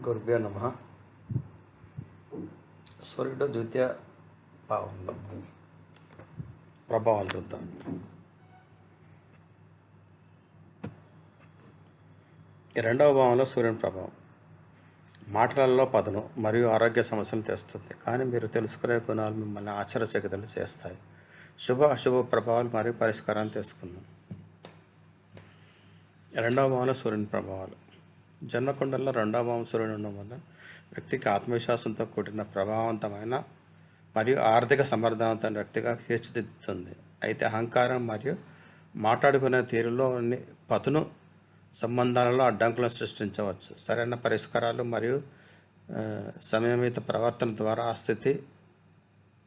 గురుభ్యో నమః. సూర్యుడు ద్వితీయ భావంలో ప్రభావాలు చూద్దాం. ఈ రెండవ భావంలో సూర్యుని ప్రభావం మాటలలో పదును మరియు ఆరోగ్య సమస్యలు తెస్తుంది, కానీ మీరు తెలుసుకునే గుణాలు మిమ్మల్ని ఆశ్చర్యచకితులు చేస్తాయి. శుభ అశుభ ప్రభావాలు మరియు పరిష్కారాన్ని తెలుసుకుందాం. రెండవ భావంలో సూర్యుని ప్రభావాలు. జన్మకుండల్లో రెండవ భావం సూర్యుడు ఉండడం వల్ల వ్యక్తికి ఆత్మవిశ్వాసంతో కూడిన ప్రభావవంతమైన మరియు ఆర్థిక సమర్థవంతమైన వ్యక్తిగా తీర్చిదిద్దుతుంది. అయితే అహంకారం మరియు మాట్లాడుకునే తీరులోని పదును సంబంధాలలో అడ్డంకులను సృష్టించవచ్చు. సరైన పరిష్కారాలు మరియు సంయమిత ప్రవర్తన ద్వారా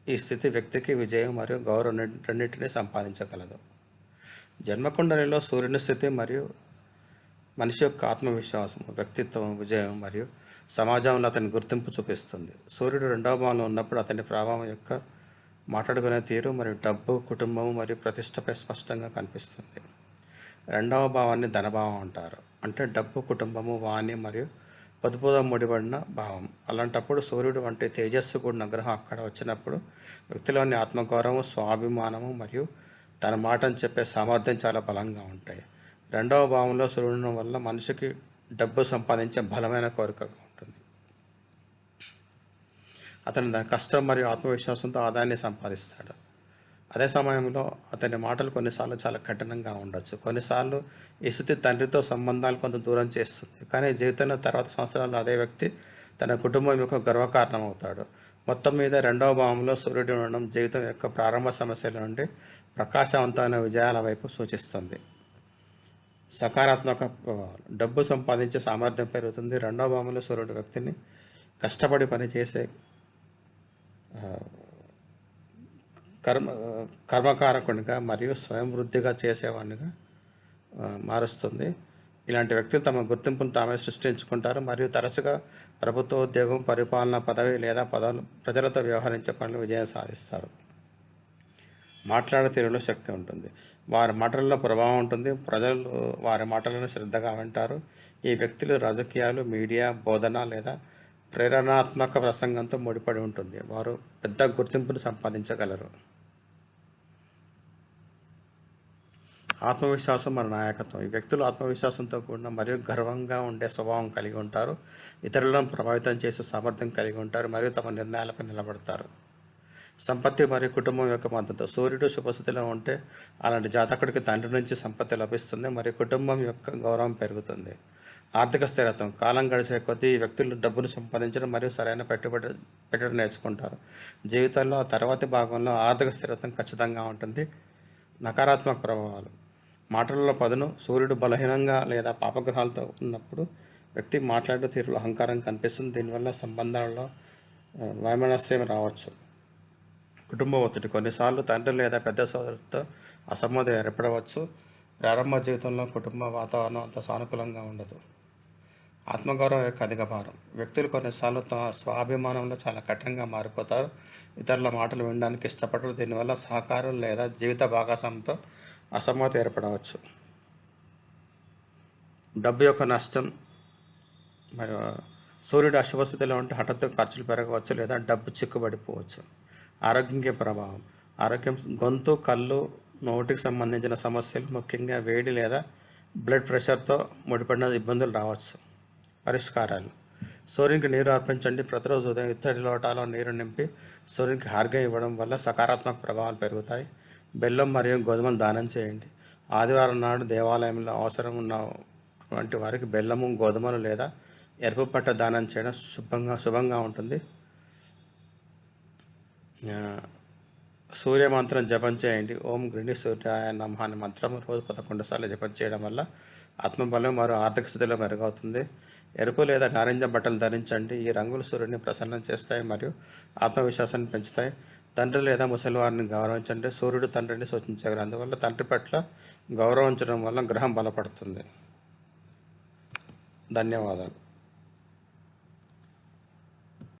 ఈ స్థితి వ్యక్తికి విజయం మరియు గౌరవం రెండింటినీ సంపాదించగలదు. జన్మకుండలిలో సూర్యుని స్థితి మరియు మనిషి యొక్క ఆత్మవిశ్వాసం, వ్యక్తిత్వం, విజయం మరియు సమాజంలో అతని గుర్తింపు చూపిస్తుంది. సూర్యుడు రెండవ భావంలో ఉన్నప్పుడు అతని ప్రభావం యొక్క మాట్లాడుకునే తీరు మరియు డబ్బు, కుటుంబం మరియు ప్రతిష్టపై స్పష్టంగా కనిపిస్తుంది. రెండవ భావాన్ని ధనభావం అంటారు, అంటే డబ్బు, కుటుంబము, వాణి మరియు పొదుపుతో ముడిపడిన భావం. అలాంటప్పుడు సూర్యుడు వంటి తేజస్సు కూడిన గ్రహం అక్కడ వచ్చినప్పుడు వ్యక్తిలోని ఆత్మగౌరవం, స్వాభిమానము మరియు తన మాటను చెప్పే సామర్థ్యం చాలా బలంగా ఉంటాయి. రెండవ భావంలో సూర్యుడు వల్ల మనిషికి డబ్బు సంపాదించే బలమైన కోరిక ఉంటుంది. అతను దాని కష్టం మరియు ఆత్మవిశ్వాసంతో ఆదాయాన్ని సంపాదిస్తాడు. అదే సమయంలో అతని మాటలు కొన్నిసార్లు చాలా కఠినంగా ఉండొచ్చు. కొన్నిసార్లు ఈ స్థితి తండ్రితో సంబంధాలు కొంత దూరం చేస్తుంది, కానీ జీవితంలో తర్వాత సంవత్సరాల్లో అదే వ్యక్తి తన కుటుంబం యొక్క గర్వకారణం అవుతాడు. మొత్తం మీద రెండవ భావంలో సూర్యుడు ఉండడం జీవితం యొక్క ప్రారంభ సమస్యల నుండి ప్రకాశవంతమైన విజయాల వైపు సూచిస్తుంది. సకారాత్మక ప్రభావాలు. డబ్బు సంపాదించే సామర్థ్యం పెరుగుతుంది. రెండవ భావంలో సూర్యుడు వ్యక్తిని కష్టపడి పనిచేసే కర్మకారకునిగా మరియు స్వయం వృద్ధిగా చేసేవాడినిగా మారుస్తుంది. ఇలాంటి వ్యక్తులు తమ గుర్తింపును తామే సృష్టించుకుంటారు మరియు తరచుగా ప్రభుత్వ ఉద్యోగం, పరిపాలన పదవి లేదా ప్రజలతో వ్యవహరించే పనులు విజయం సాధిస్తారు. మాట్లాడే తీరులో శక్తి ఉంటుంది. వారి మాటల్లో ప్రభావం ఉంటుంది. ప్రజలు వారి మాటలను శ్రద్ధగా వింటారు. ఈ వ్యక్తులు రాజకీయాలు, మీడియా, బోధన లేదా ప్రేరణాత్మక ప్రసంగంతో ముడిపడి ఉంటుంది. వారు పెద్ద గుర్తింపును సంపాదించగలరు. ఆత్మవిశ్వాసం మరియు నాయకత్వం. ఈ వ్యక్తులు ఆత్మవిశ్వాసంతో కూడిన మరియు గర్వంగా ఉండే స్వభావం కలిగి ఉంటారు. ఇతరులను ప్రభావితం చేసే సామర్థ్యం కలిగి ఉంటారు మరియు తమ నిర్ణయాలపై నిలబడతారు. సంపత్తి మరియు కుటుంబం యొక్క మద్దతు. సూర్యుడు శుభస్థితిలో ఉంటే అలాంటి జాతకుడికి తండ్రి నుంచి సంపత్తి లభిస్తుంది మరియు కుటుంబం యొక్క గౌరవం పెరుగుతుంది. ఆర్థిక స్థిరత్వం. కాలం గడిచే కొద్దీ ఈ వ్యక్తులు డబ్బును సంపాదించడం మరియు సరైన పెట్టుబడి పెట్టడం నేర్చుకుంటారు. జీవితంలో తర్వాతి భాగంలో ఆర్థిక స్థిరత్వం ఖచ్చితంగా ఉంటుంది. నకారాత్మక ప్రభావాలు. మాటలలో పదును. సూర్యుడు బలహీనంగా లేదా పాపగ్రహాలతో ఉన్నప్పుడు వ్యక్తి మాట్లాడే తీరులో అహంకారం కనిపిస్తుంది. దీనివల్ల సంబంధాలలో వైమనస్యం రావచ్చు. కుటుంబ ఒత్తిడి. కొన్నిసార్లు తండ్రి లేదా పెద్ద సోదరుడితో అసమ్మతి ఏర్పడవచ్చు. ప్రారంభ జీవితంలో కుటుంబ వాతావరణం అంత సానుకూలంగా ఉండదు. ఆత్మగౌరవం యొక్క అధిక భారం. వ్యక్తులు కొన్నిసార్లు తమ స్వాభిమానంలో చాలా కఠినంగా మారిపోతారు. ఇతరుల మాటలు వినడానికి ఇష్టపడరు. దీనివల్ల సహకారం లేదా జీవిత భాగస్వామితో అసమ్మతి ఏర్పడవచ్చు. డబ్బు యొక్క నష్టం మరియు సూర్యుడు అశుభస్థితిలో ఉంటే హఠాత్తుగా ఖర్చులు పెరగవచ్చు లేదా డబ్బు చిక్కుబడిపోవచ్చు. ఆరోగ్యంకి ప్రభావం. ఆరోగ్యం. గొంతు, కళ్ళు, నోటికి సంబంధించిన సమస్యలు, ముఖ్యంగా వేడి లేదా బ్లడ్ ప్రెషర్తో ముడిపడిన ఇబ్బందులు రావచ్చు. పరిష్కారాలు. సూర్యునికి నీరు అర్పించండి. ప్రతిరోజు ఉదయం ఇత్తడి లోటాలో నీరు నింపి సూర్యునికి హార్గా ఇవ్వడం వల్ల సకారాత్మక ప్రభావాలు పెరుగుతాయి. బెల్లం మరియు గోధుమలు దానం చేయండి. ఆదివారం నాడు దేవాలయంలో అవసరం ఉన్నటువంటి వారికి బెల్లము, గోధుమలు లేదా ఎరుపు పట్ట దానం చేయడం శుభంగా ఉంటుంది. సూర్య మంత్రం జపం చేయండి. ఓం గృహిణి సూర్యాయ నమః అనే మంత్రం రోజు 11 సార్లు జపం చేయడం వల్ల ఆత్మబలం మరియు ఆర్థిక స్థితిలో మెరుగవుతుంది. ఎరుపు లేదా నారింజ బట్టలు ధరించండి. ఈ రంగులు సూర్యుని ప్రసన్నం చేస్తాయి మరియు ఆత్మవిశ్వాసాన్ని పెంచుతాయి. తండ్రి లేదా ముసలివారిని గౌరవించండి. సూర్యుడు తండ్రిని సూచించగలరు, అందువల్ల తండ్రి పట్ల గౌరవించడం వల్ల గ్రహం బలపడుతుంది. ధన్యవాదాలు.